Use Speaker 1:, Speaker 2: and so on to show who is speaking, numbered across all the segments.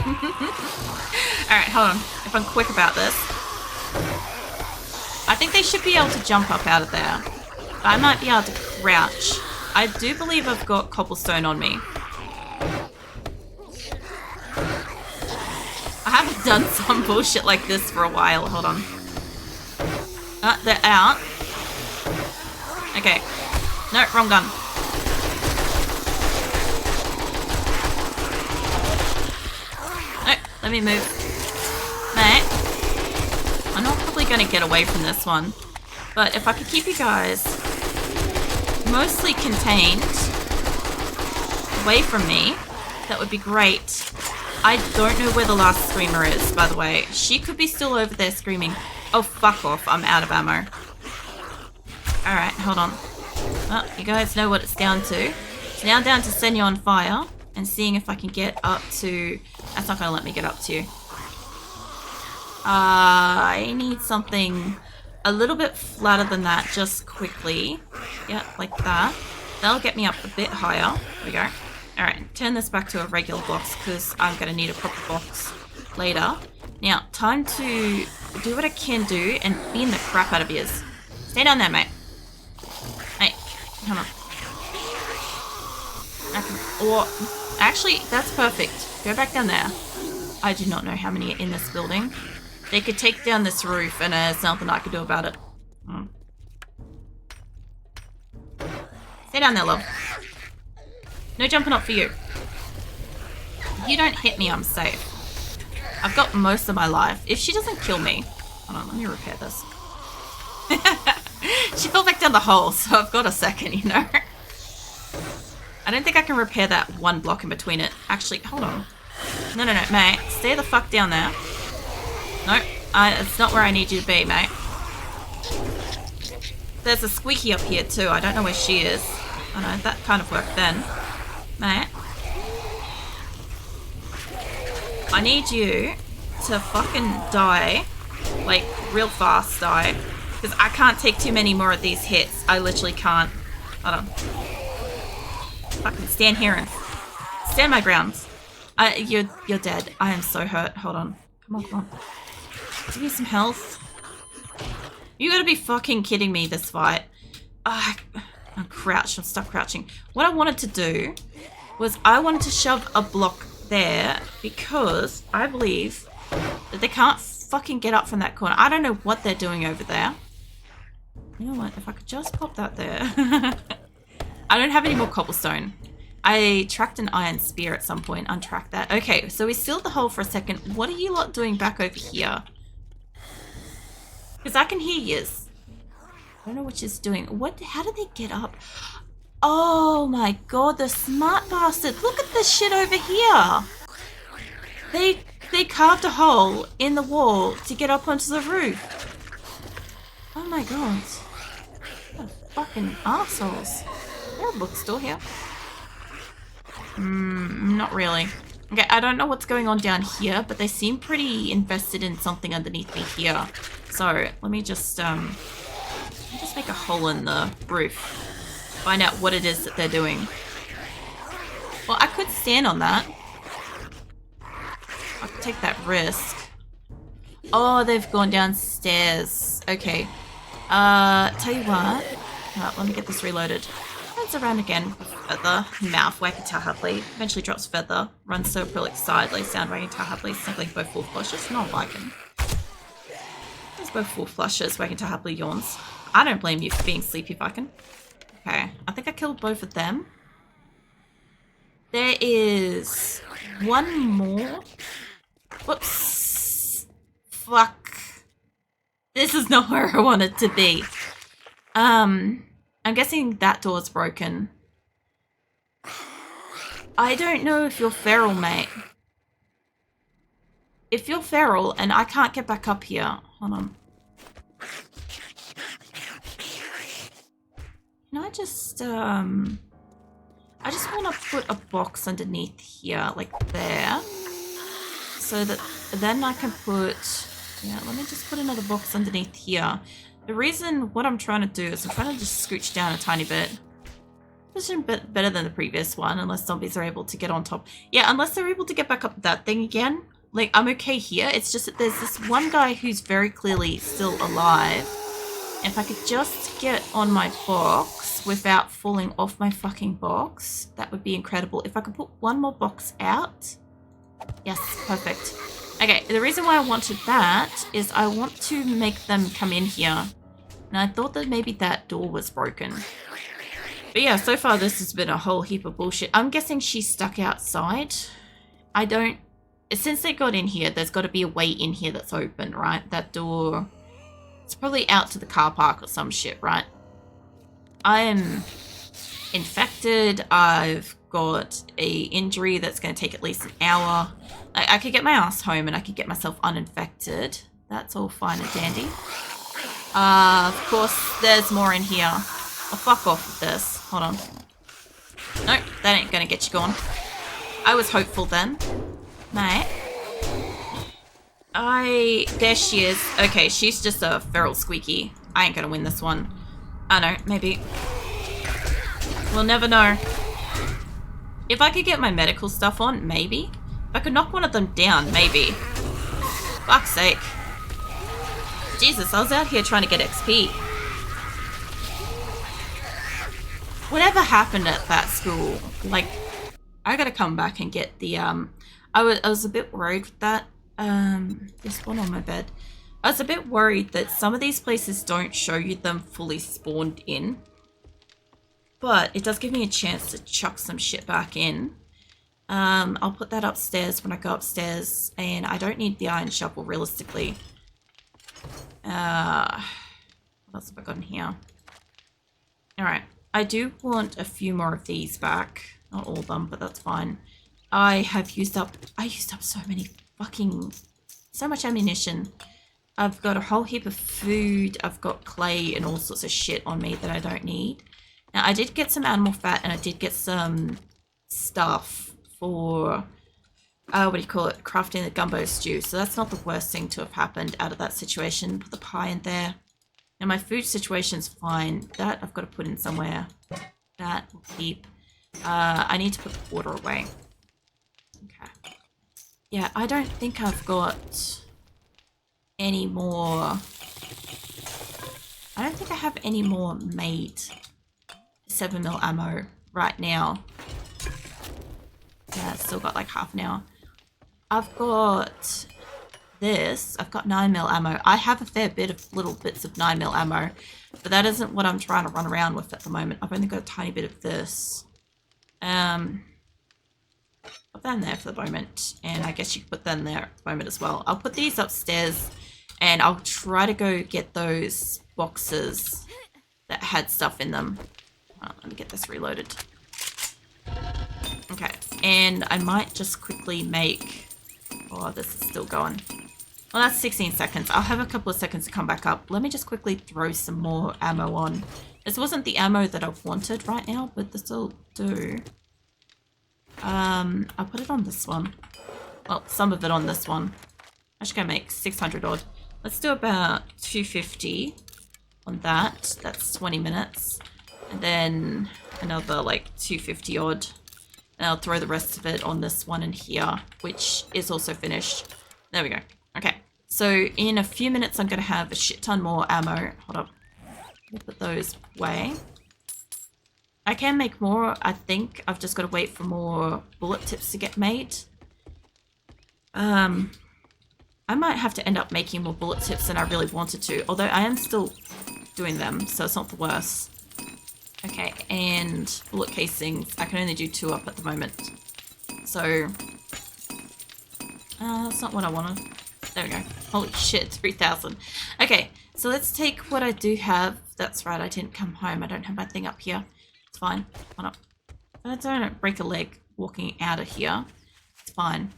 Speaker 1: Alright, hold on. If I'm quick about this. I think they should be able to jump up out of there. I might be able to crouch. I do believe I've got cobblestone on me. I haven't done some bullshit like this for a while. Hold on. They're out. Okay. No, wrong gun. No, let me move. Mate. I'm not probably going to get away from this one. But if I could keep you guys mostly contained away from me, that would be great. I don't know where the last screamer is, by the way. She could be still over there screaming. Oh, fuck off. I'm out of ammo. Alright, hold on. Well, you guys know what it's down to. It's now down to setting you on fire and seeing if I can get up to... That's not going to let me get up to you. I need something a little bit flatter than that, just quickly. Yeah, like that. That'll get me up a bit higher. There we go. Alright, turn this back to a regular box because I'm going to need a proper box later. Now, time to do what I can do and bean the crap out of yours. Stay down there, mate. Hey, come on. Or, actually, that's perfect. Go back down there. I do not know how many are in this building. They could take down this roof and there's nothing I could do about it. Stay down there, love. No jumping up for you. If you don't hit me, I'm safe. I've got most of my life. If she doesn't kill me... Hold on, let me repair this. She fell back down the hole, so I've got a second, you know? I don't think I can repair that one block in between it. Actually, hold on. No, mate. Stay the fuck down there. No, it's not where I need you to be, mate. There's a squeaky up here, too. I don't know where she is. I know, that kind of worked then. Mate. I need you to fucking die. Like, real fast die. Because I can't take too many more of these hits. I literally can't. Hold on. Fucking stand here and stand my ground. You're dead. I am so hurt. Hold on. Come on. Give me some health. You gotta be fucking kidding me, this fight. I'm crouched. I'm stuck crouching. What I wanted to do was I wanted to shove a block there because I believe that they can't fucking get up from that corner. I don't know what they're doing over there. You know what? If I could just pop that there. I don't have any more cobblestone. I tracked an iron spear at some point. Untracked that. Okay, so we sealed the hole for a second. What are you lot doing back over here? Because I can hear yous. I don't know what she's doing. What? How did they get up? Oh my god, the smart bastard. Look at this shit over here. They carved a hole in the wall to get up onto the roof. Oh my god. What fucking assholes. Is there a bookstore here? Not really. Okay, I don't know what's going on down here, but they seem pretty invested in something underneath me here. So, let me just make a hole in the roof. Find out what it is that they're doing. Well, I could stand on that. I could take that risk. Oh, they've gone downstairs. Okay. Tell you what. Let me get this reloaded. Runs around again with feather. Mouth wagging Tahabli. Eventually drops feather. Runs so acrylic side. Lays sound wagging Tahabli. Snuggling both full flushes. Not liking. There's both full flushes. Wagging Tahabli yawns. I don't blame you for being sleepy, fucking. Okay. I think I killed both of them. There is one more. Whoops. Fuck. This is not where I want it to be. I'm guessing that door's broken. I don't know if you're feral, mate. If you're feral and I can't get back up here. Hold on. Can I just want to put a box underneath here, like there. So that then I can put... Yeah, let me just put another box underneath here. The reason what I'm trying to do is I'm trying to just scooch down a tiny bit. position better than the previous one, unless zombies are able to get on top. Yeah, unless they're able to get back up that thing again. Like, I'm okay here. It's just that there's this one guy who's very clearly still alive. And if I could just get on my box without falling off my fucking box, that would be incredible. If I could put one more box out. Yes, perfect. Okay, the reason why I wanted that is I want to make them come in here. And I thought that maybe that door was broken. But yeah, so far this has been a whole heap of bullshit. I'm guessing she's stuck outside. I don't... Since they got in here, there's got to be a way in here that's open, right? That door... It's probably out to the car park or some shit, right? I am infected. I've got a injury that's going to take at least an hour. I could get my ass home and I could get myself uninfected. That's all fine and dandy. Of course, there's more in here. Oh, fuck off with this. Hold on. Nope, that ain't going to get you going. I was hopeful then. Mate. There she is. Okay, she's just a feral squeaky. I ain't going to win this one. I know, maybe. We'll never know. If I could get my medical stuff on, maybe. If I could knock one of them down, maybe. Fuck's sake. Jesus, I was out here trying to get XP. Whatever happened at that school? Like, I gotta come back and get the, I was a bit worried with that. There's one on my bed. I was a bit worried that some of these places don't show you them fully spawned in. But it does give me a chance to chuck some shit back in. I'll put that upstairs when I go upstairs. And I don't need the iron shovel, realistically. What else have I got in here? Alright. I do want a few more of these back. Not all of them, but that's fine. I used up so many fucking... So much ammunition. I've got a whole heap of food. I've got clay and all sorts of shit on me that I don't need. Now, I did get some animal fat and I did get some stuff for, what do you call it, crafting the gumbo stew. So that's not the worst thing to have happened out of that situation. Put the pie in there. Now, my food situation's fine. That I've got to put in somewhere. That will keep. I need to put the water away. Okay. Yeah, I don't think I've got any more. I don't think I have any more made 7mm ammo right now. Yeah, still got like half an hour. I've got this. I've got 9mm ammo. I have a fair bit of little bits of 9mm ammo, but that isn't what I'm trying to run around with at the moment. I've only got a tiny bit of this. Put that in there for the moment, and I guess you can put that in there at the moment as well. I'll put these upstairs, and I'll try to go get those boxes that had stuff in them. Let me get this reloaded. Okay, and I might just quickly make... Oh, this is still going. Well, that's 16 seconds. I'll have a couple of seconds to come back up. Let me just quickly throw some more ammo on. This wasn't the ammo that I wanted right now, but this will do. I'll put it on this one. Well, some of it on this one. I should go make 600 odd. Let's do about 250 on that. That's 20 minutes. And then another like 250 odd. And I'll throw the rest of it on this one in here, which is also finished. There we go. Okay. So in a few minutes, I'm going to have a shit ton more ammo. Hold up. We'll put those away. I can make more, I think. I've just got to wait for more bullet tips to get made. I might have to end up making more bullet tips than I really wanted to, although I am still doing them, so it's not the worst. Okay, and bullet casings. I can only do 2 up at the moment. So, that's not what I wanted. There we go. Holy shit, 3,000. Okay, so let's take what I do have. That's right, I didn't come home. I don't have my thing up here. It's fine. Why not? I don't break a leg walking out of here. It's fine.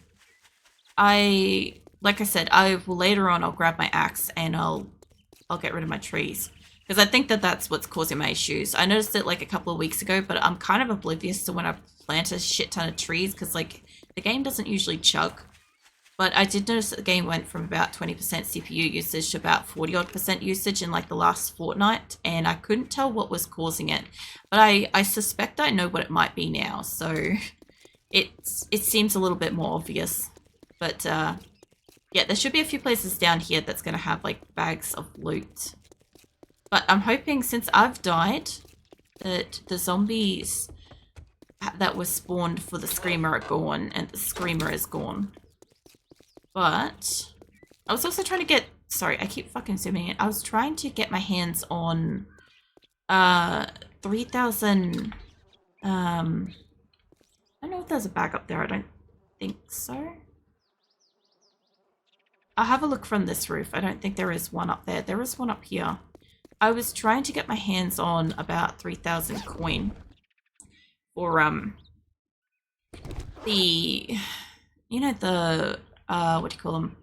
Speaker 1: Like I said, later on I'll grab my axe and I'll get rid of my trees. Because I think that that's what's causing my issues. I noticed it like a couple of weeks ago, but I'm kind of oblivious to when I plant a shit ton of trees because like the game doesn't usually chug But I did notice that the game went from about 20% CPU usage to about 40-odd% usage in like the last fortnight, and I couldn't tell what was causing it. But I suspect I know what it might be now, so it seems a little bit more obvious. But yeah, there should be a few places down here that's going to have like bags of loot. But I'm hoping, since I've died, that the zombies that were spawned for the Screamer are gone, and the Screamer is gone. But I was also trying to get... Sorry, I keep fucking zooming in. I was trying to get my hands on 3,000... I don't know if there's a bag up there. I don't think so. I'll have a look from this roof. I don't think there is one up there. There is one up here. I was trying to get my hands on about 3,000 coin for the, you know, the what do you call them?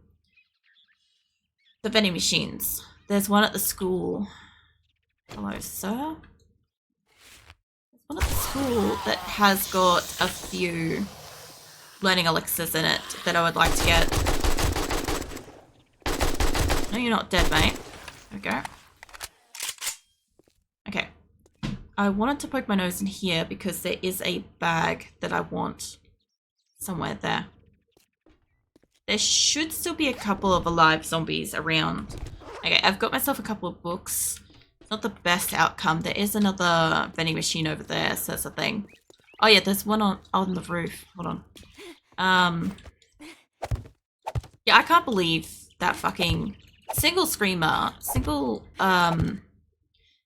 Speaker 1: The vending machines. There's one at the school. Hello, sir. There's one at the school that has got a few learning elixirs in it that I would like to get. No, you're not dead, mate. There we go. Okay. I wanted to poke my nose in here because there is a bag that I want somewhere there. There should still be a couple of alive zombies around. Okay, I've got myself a couple of books. It's not the best outcome. There is another vending machine over there, so that's a thing. Oh yeah, there's one on the roof. Hold on. Yeah, I can't believe that fucking single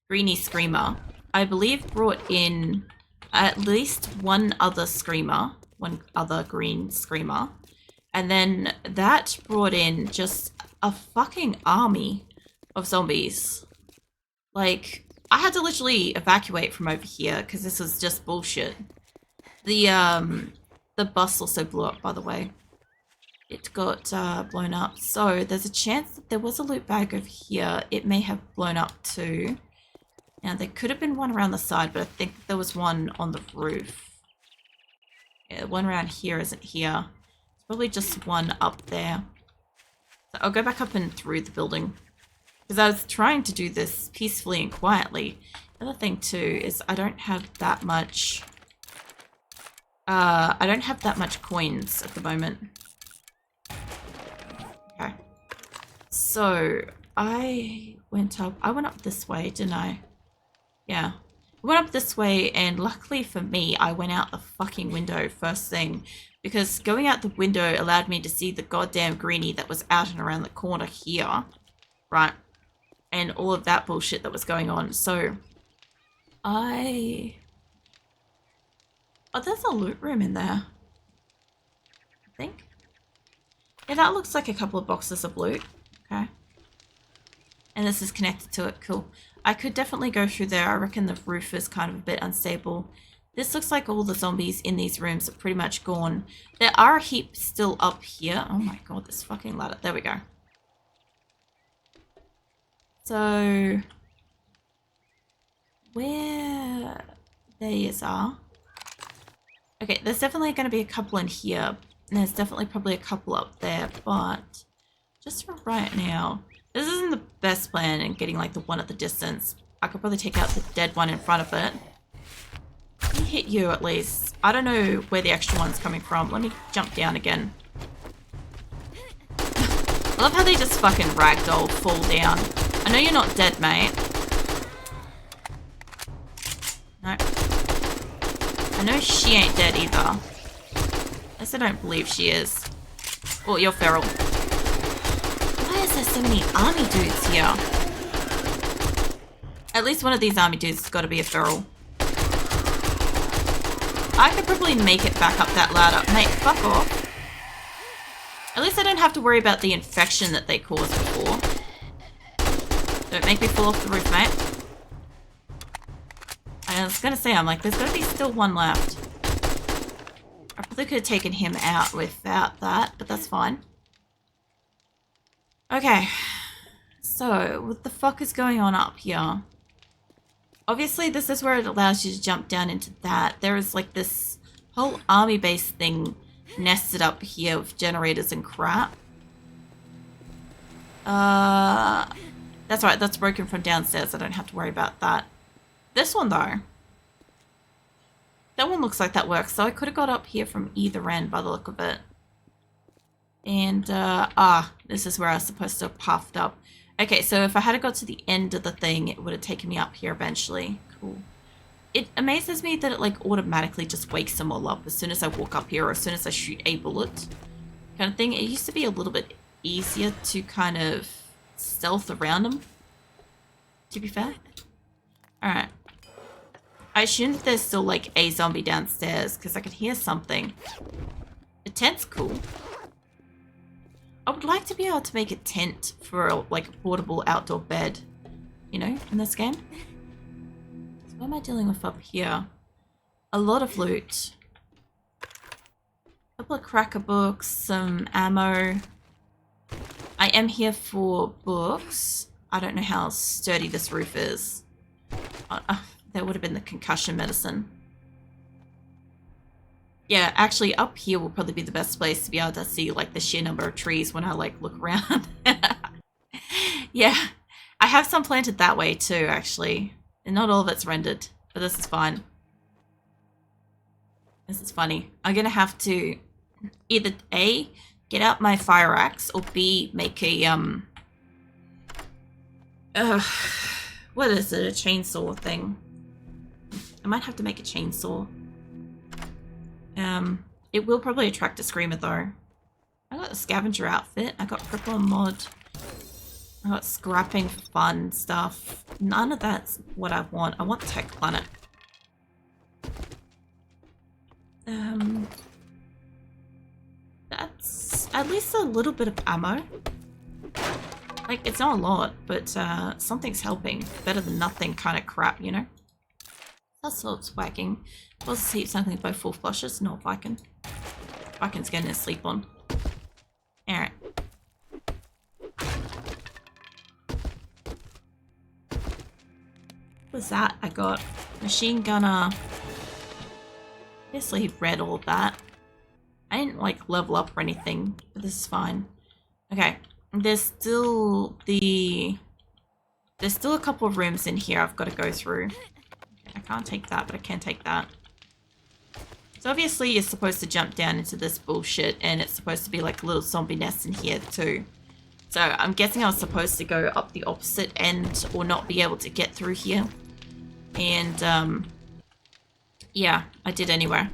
Speaker 1: greenie screamer, I believe, brought in at least one other green screamer, and then that brought in just a fucking army of zombies. Like, I had to literally evacuate from over here because this was just bullshit. The bus also blew up, by the way. It got blown up, so there's a chance that there was a loot bag over here. It may have blown up too. Now, there could have been one around the side, but I think there was one on the roof. Yeah, one around here isn't here. It's probably just one up there. So I'll go back up and through the building, because I was trying to do this peacefully and quietly. The other thing too is I don't have that much... I don't have that much coins at the moment. Okay. So, I went up this way, didn't I? Yeah. I went up this way, and luckily for me, I went out the fucking window first thing, because going out the window allowed me to see the goddamn greenie that was out and around the corner here. Right. And all of that bullshit that was going on. So, oh, there's a loot room in there, I think. Yeah, that looks like a couple of boxes of loot. Okay. And this is connected to it. Cool. I could definitely go through there. I reckon the roof is kind of a bit unstable. This looks like all the zombies in these rooms are pretty much gone. There are a heap still up here. Oh my god, this fucking ladder. There we go. So, where these are... Okay, there's definitely going to be a couple in here. And there's definitely probably a couple up there, but just for right now, this isn't the best plan in getting like the one at the distance. I could probably take out the dead one in front of it. Let me hit you at least. I don't know where the extra one's coming from. Let me jump down again. I love how they just fucking ragdoll fall down. I know you're not dead, mate. No. I know she ain't dead either. At least I don't believe she is. Oh, you're feral. Why is there so many army dudes here? At least one of these army dudes has got to be a feral. I could probably make it back up that ladder. Mate, fuck off. At least I don't have to worry about the infection that they caused before. Don't make me fall off the roof, mate. I was gonna say, I'm like, there's gotta be still one left. I probably could have taken him out without that, but that's fine. Okay. So, what the fuck is going on up here? Obviously, this is where it allows you to jump down into that. There is like this whole army base thing nested up here with generators and crap. That's right, that's broken from downstairs. I don't have to worry about that. This one, though. That one looks like that works. So I could have got up here from either end by the look of it. And, this is where I was supposed to have puffed up. Okay, so if I had got to the end of the thing, it would have taken me up here eventually. Cool. It amazes me that it, like, automatically just wakes them all up as soon as I walk up here or as soon as I shoot a bullet. Kind of thing. It used to be a little bit easier to kind of stealth around them, to be fair. Alright. I assume that there's still, like, a zombie downstairs because I could hear something. The tent's cool. I would like to be able to make a tent for, like, a portable outdoor bed, you know, in this game. So what am I dealing with up here? A lot of loot. A couple of cracker books, some ammo. I am here for books. I don't know how sturdy this roof is. That would have been the concussion medicine. Yeah, actually up here will probably be the best place to be able to see like the sheer number of trees when I like look around. Yeah, I have some planted that way too actually. And not all of it's rendered, but this is fine. This is funny. I'm gonna have to either A, get out my fire axe, or B, make a what is it, a chainsaw thing. I might have to make a chainsaw. It will probably attract a screamer though. I got a scavenger outfit. I got purple mod. I got scrapping for fun stuff. None of that's what I want. I want Tech Planet. That's at least a little bit of ammo. Like, it's not a lot, but something's helping. Better than nothing kind of crap, you know? That's what's whacking. Also see something by full flushes. No, Viking. Viking's getting his sleep on. Alright. What was that? I got machine gunner. Obviously read all of that. I didn't like level up or anything, but this is fine. Okay. There's still a couple of rooms in here I've got to go through. I can't take that, but I can take that. So obviously you're supposed to jump down into this bullshit, and it's supposed to be like a little zombie nest in here too. So I'm guessing I was supposed to go up the opposite end or not be able to get through here. And yeah, I did anyway.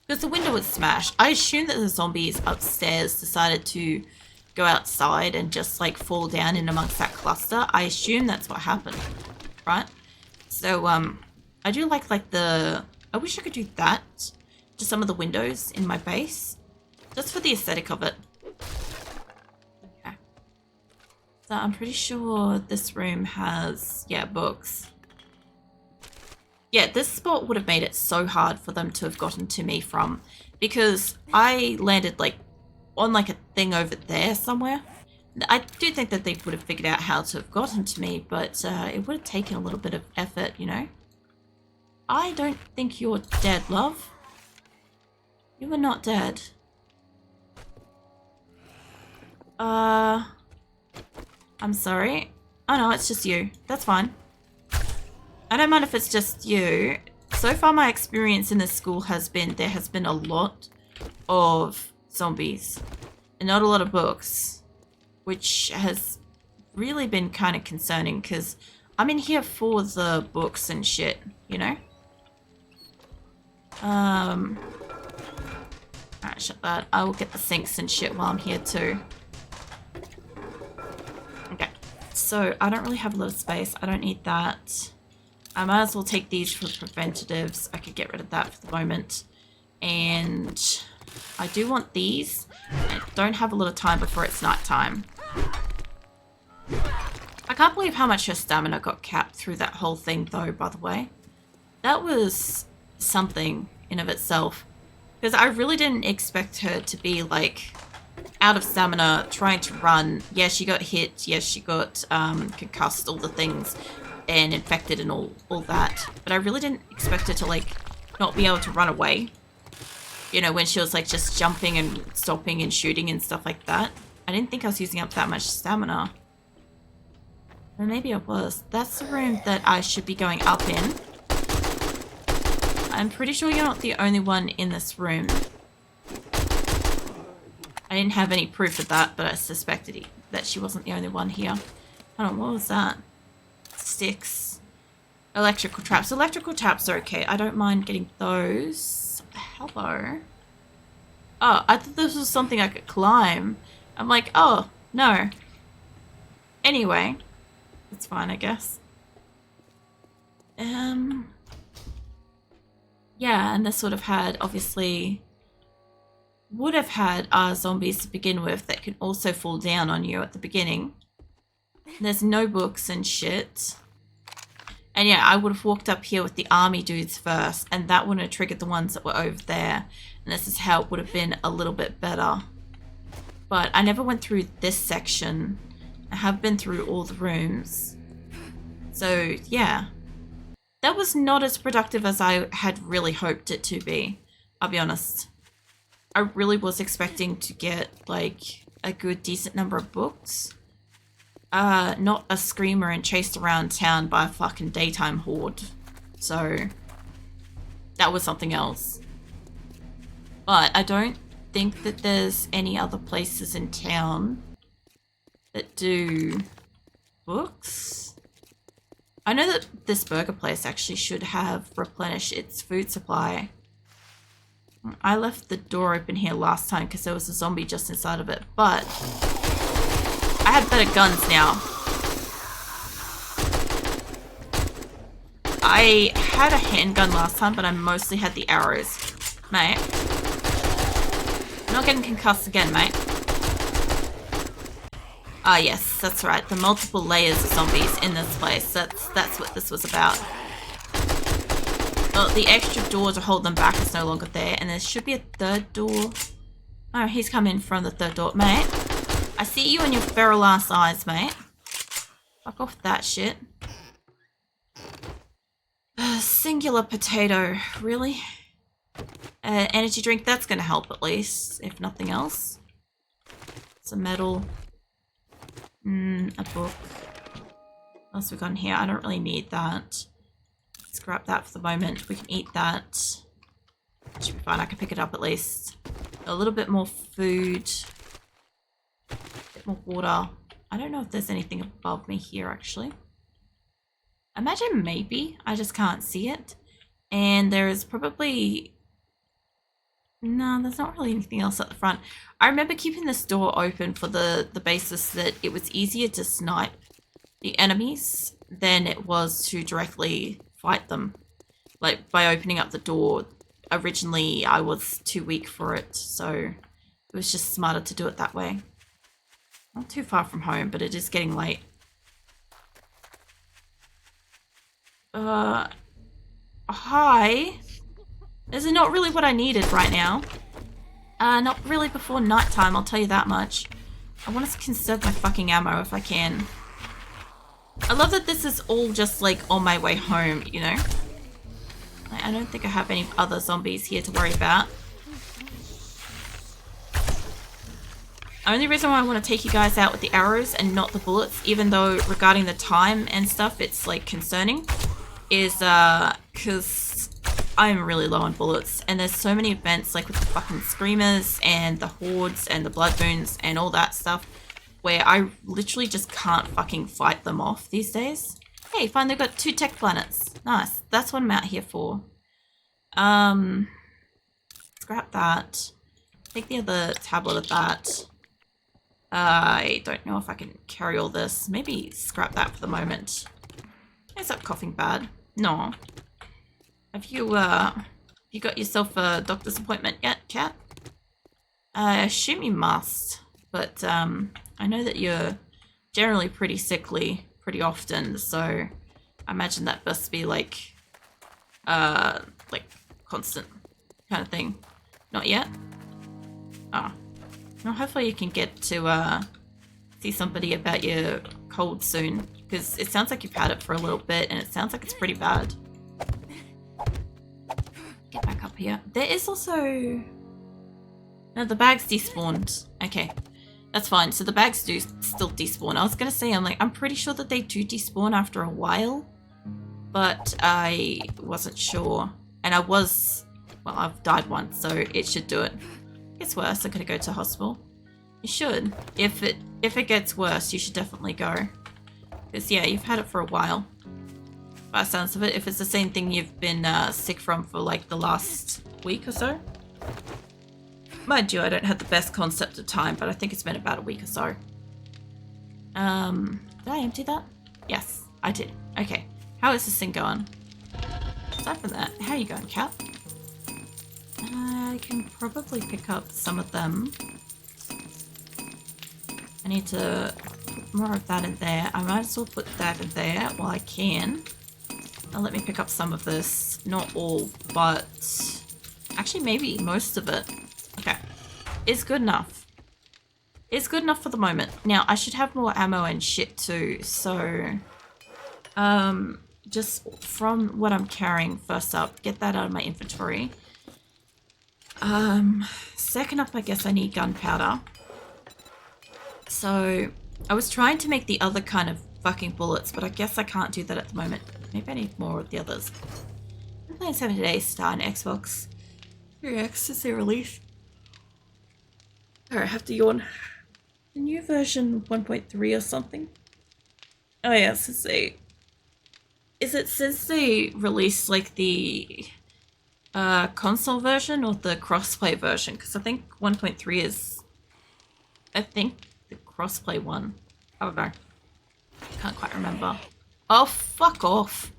Speaker 1: Because the window was smashed. I assume that the zombies upstairs decided to go outside and just like fall down in amongst that cluster. I assume that's what happened, right? So I do like the, I wish I could do that to some of the windows in my base, just for the aesthetic of it. Okay. So I'm pretty sure this room has, yeah, books. Yeah, this spot would have made it so hard for them to have gotten to me from, because I landed like on like a thing over there somewhere. I do think that they would have figured out how to have gotten to me, but it would have taken a little bit of effort, you know? I don't think you're dead, love. You are not dead. I'm sorry. Oh no, it's just you. That's fine. I don't mind if it's just you. So far my experience in this school has been, there has been a lot of zombies and not a lot of books, which has really been kind of concerning because I'm in here for the books and shit, you know? Alright, shut that. I will get the sinks and shit while I'm here too. Okay, so I don't really have a lot of space. I don't need that. I might as well take these for preventatives. I could get rid of that for the moment. And I do want these. I don't have a lot of time before it's night time. I can't believe how much her stamina got capped through that whole thing though, by the way. That was something in of itself. Because I really didn't expect her to be like out of stamina, trying to run. Yeah, she got hit. Yes, she got concussed, all the things, and infected and all that. But I really didn't expect her to like not be able to run away. You know, when she was like just jumping and stopping and shooting and stuff like that. I didn't think I was using up that much stamina. Or maybe I was. That's the room that I should be going up in. I'm pretty sure you're not the only one in this room. I didn't have any proof of that, but I suspected that she wasn't the only one here. Hold on, what was that? Sticks. Electrical traps. Electrical traps are okay. I don't mind getting those. Hello. Oh, I thought this was something I could climb. I'm like, oh, no. Anyway. It's fine, I guess. Yeah, and this would have had, obviously, would have had zombies to begin with that can also fall down on you at the beginning. There's no books and shit. And yeah, I would have walked up here with the army dudes first, and that wouldn't have triggered the ones that were over there. And this is how it would have been a little bit better. But I never went through this section. I have been through all the rooms. So, yeah. That was not as productive as I had really hoped it to be. I'll be honest. I really was expecting to get, like, a good, decent number of books. Not a screamer and chased around town by a fucking daytime horde. So, that was something else. But I don't think that there's any other places in town that do books. I know that this burger place actually should have replenished its food supply. I left the door open here last time because there was a zombie just inside of it, but I have better guns now. I had a handgun last time, but I mostly had the arrows. Mate. I'm not getting concussed again, mate. Ah, yes, that's right. The multiple layers of zombies in this place. That's what this was about. Well, the extra door to hold them back is no longer there, and there should be a third door. Oh, he's come in from the third door. Mate, I see you in your feral ass eyes, mate. Fuck off that shit. Singular potato. Really? Energy drink, that's gonna help at least, if nothing else. Some metal. A book. What else we got in here? I don't really need that. Scrap that for the moment. We can eat that. Should be fine. I can pick it up at least. A little bit more food. A bit more water. I don't know if there's anything above me here, actually. Imagine maybe. I just can't see it. And there is probably... No, there's not really anything else at the front. I remember keeping this door open for the basis that it was easier to snipe the enemies than it was to directly fight them. Like, by opening up the door, originally I was too weak for it, so it was just smarter to do it that way. Not too far from home, but it is getting late. Hi. This is not really what I needed right now. Not really before nighttime, I'll tell you that much. I want to conserve my fucking ammo if I can. I love that this is all just like on my way home, you know? I don't think I have any other zombies here to worry about. Only reason why I want to take you guys out with the arrows and not the bullets, even though regarding the time and stuff it's like concerning, is because I'm really low on bullets, and there's so many events like with the fucking screamers and the hordes and the blood moons and all that stuff where I literally just can't fucking fight them off these days. Hey, finally got 2 tech planets. Nice. That's what I'm out here for. Scrap that. Take the other tablet of that. I don't know if I can carry all this. Maybe scrap that for the moment. Is that coughing bad? No. Have you got yourself a doctor's appointment yet, Cat? I assume you must, but I know that you're generally pretty sickly pretty often, so I imagine that must be like constant kind of thing. Not yet? Oh. Well, hopefully you can get to see somebody about your cold soon, because it sounds like you've had it for a little bit and it sounds like it's pretty bad. Get back up here. There is also... No, the bags despawned. Okay. That's fine. So the bags do still despawn. I was gonna say, I'm pretty sure that they do despawn after a while. But I wasn't sure. And I've died once, so it should do it. Gets worse, I'm gonna go to hospital. You should. If it gets worse, you should definitely go. Because yeah, you've had it for a while. By the sounds of it, if it's the same thing you've been sick from for like the last week or so. Mind you, I don't have the best concept of time, but I think it's been about a week or so. Did I empty that? Yes, I did. Okay. How is this thing going? Aside from that, how are you going, Cat? I can probably pick up some of them. I need to put more of that in there. I might as well put that in there while I can. Now let me pick up some of this. Not all, but actually maybe most of it. Okay. It's good enough. It's good enough for the moment. Now, I should have more ammo and shit too, so just from what I'm carrying, first up, get that out of my inventory. Second up, I guess I need gunpowder. So, I was trying to make the other kind of fucking bullets, but I guess I can't do that at the moment. Maybe I need more of the others. I'm playing 7 Days Star on Xbox 3X since they released. Alright, I have to yawn. The new version 1.3 or something? Oh yeah, since they... Is it since they released like the console version or the crossplay version? Because I think 1.3 is... I think the crossplay one. I don't know. Can't quite remember. Oh, fuck off.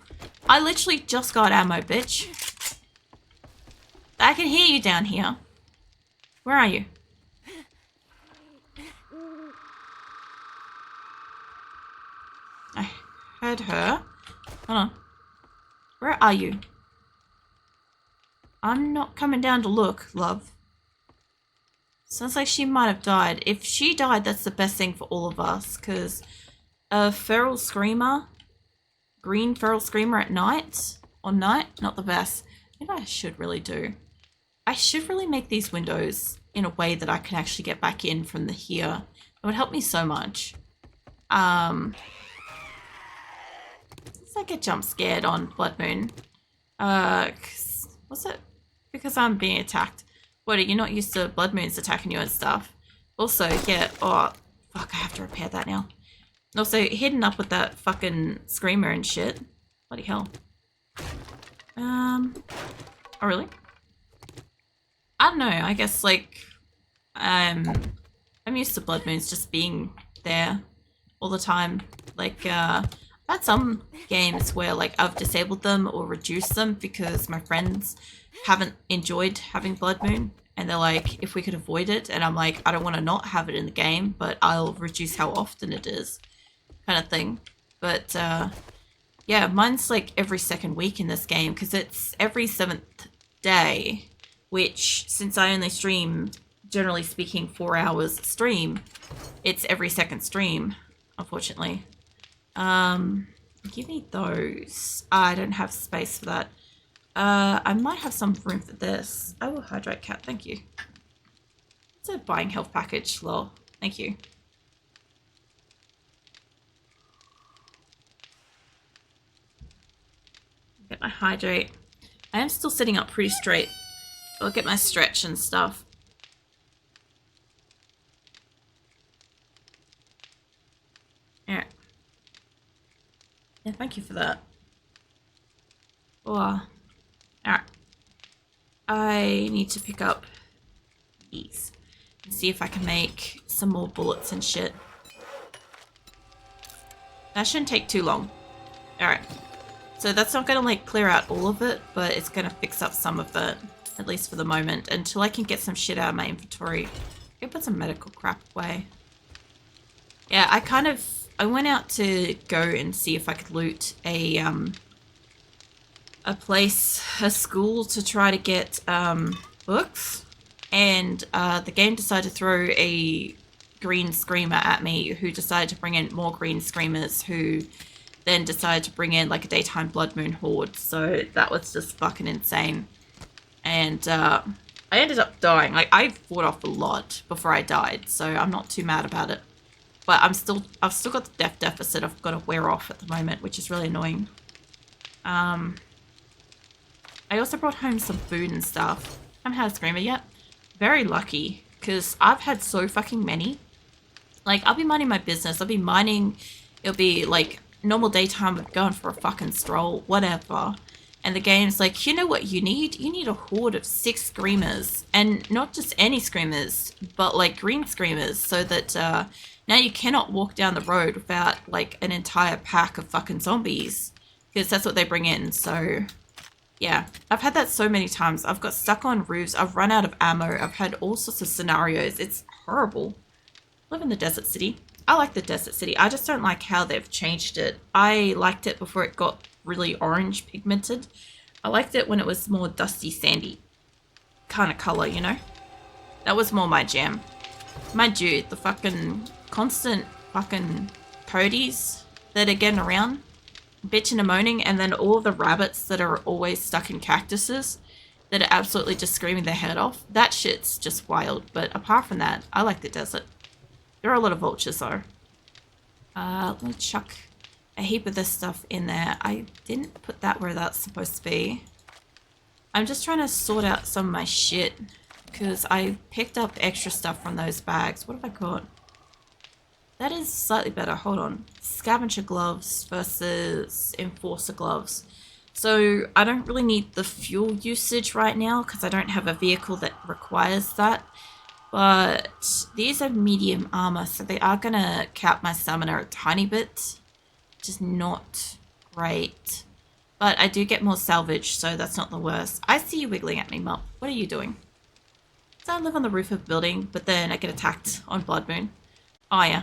Speaker 1: I literally just got ammo, bitch. I can hear you down here. Where are you? I heard her. Hold on. Where are you? I'm not coming down to look, love. Sounds like she might have died. If she died, that's the best thing for all of us, because a feral screamer, green feral screamer at night, not the best. Maybe I should really do. I should really make these windows in a way that I can actually get back in from the here. It would help me so much. I get jump scared on Blood Moon. Was it? Because I'm being attacked. What, are you not used to Blood Moons attacking you and stuff? Also, yeah, oh, fuck, I have to repair that now. Also, hidden up with that fucking screamer and shit. Bloody hell. Oh, really? I don't know, I guess, like, I'm used to Blood Moons just being there all the time. Like, I've had some games where, like, I've disabled them or reduced them because my friends haven't enjoyed having Blood Moon. And they're like, if we could avoid it. And I'm like, I don't want to not have it in the game, but I'll reduce how often it is. Kind of thing. But, yeah, mine's like every second week in this game because it's every 7th day. Which, since I only stream, generally speaking, 4 hours stream, it's every second stream, unfortunately. Give me those. I don't have space for that. I might have some room for this. I will hydrate, cat, thank you. It's a buying health package, lol. Thank you. Get my hydrate. I am still sitting up pretty straight. I'll get my stretch and stuff. Alright. Yeah, thank you for that. Oh. Alright. I need to pick up these and see if I can make some more bullets and shit. That shouldn't take too long. Alright. So that's not gonna like clear out all of it, but it's gonna fix up some of it. At least for the moment, until I can get some shit out of my inventory. I can put some medical crap away. Yeah, I went out to go and see if I could loot a school to try to get books, and the game decided to throw a green screamer at me, who decided to bring in more green screamers, who then decided to bring in like a daytime Blood Moon horde. So that was just fucking insane. And I ended up dying. Like, I fought off a lot before I died, so I'm not too mad about it. But I've still got the death deficit I've got to wear off at the moment, which is really annoying. I also brought home some food and stuff. I haven't had a screamer yet. Very lucky, because I've had so fucking many. Like, I'll be minding my business. I'll be mining. It'll be, like, normal daytime. We're going for a fucking stroll. Whatever. And the game's like, you know what you need? You need a horde of 6 screamers. And not just any screamers, but, like, green screamers. So that, now you cannot walk down the road without, like, an entire pack of fucking zombies. Because that's what they bring in. So, yeah. I've had that so many times. I've got stuck on roofs. I've run out of ammo. I've had all sorts of scenarios. It's horrible. Live in the desert city. I like the desert city. I just don't like how they've changed it. I liked it before it got really orange pigmented. I liked it when it was more dusty, sandy kind of color, you know? That was more my jam. Mind you, the fucking constant fucking toadies that are getting around, bitching and moaning, and then all of the rabbits that are always stuck in cactuses that are absolutely just screaming their head off. That shit's just wild. But apart from that, I like the desert. There are a lot of vultures though. Let me chuck a heap of this stuff in there. I didn't put that where that's supposed to be. I'm just trying to sort out some of my shit because I picked up extra stuff from those bags. What have I got? That is slightly better. Hold on. Scavenger gloves versus enforcer gloves. So I don't really need the fuel usage right now because I don't have a vehicle that requires that. But these are medium armor, so they are going to cap my stamina a tiny bit, which is not great. But I do get more salvage, so that's not the worst. I see you wiggling at me, Mup. What are you doing? So I live on the roof of a building, but then I get attacked on Blood Moon. Oh yeah,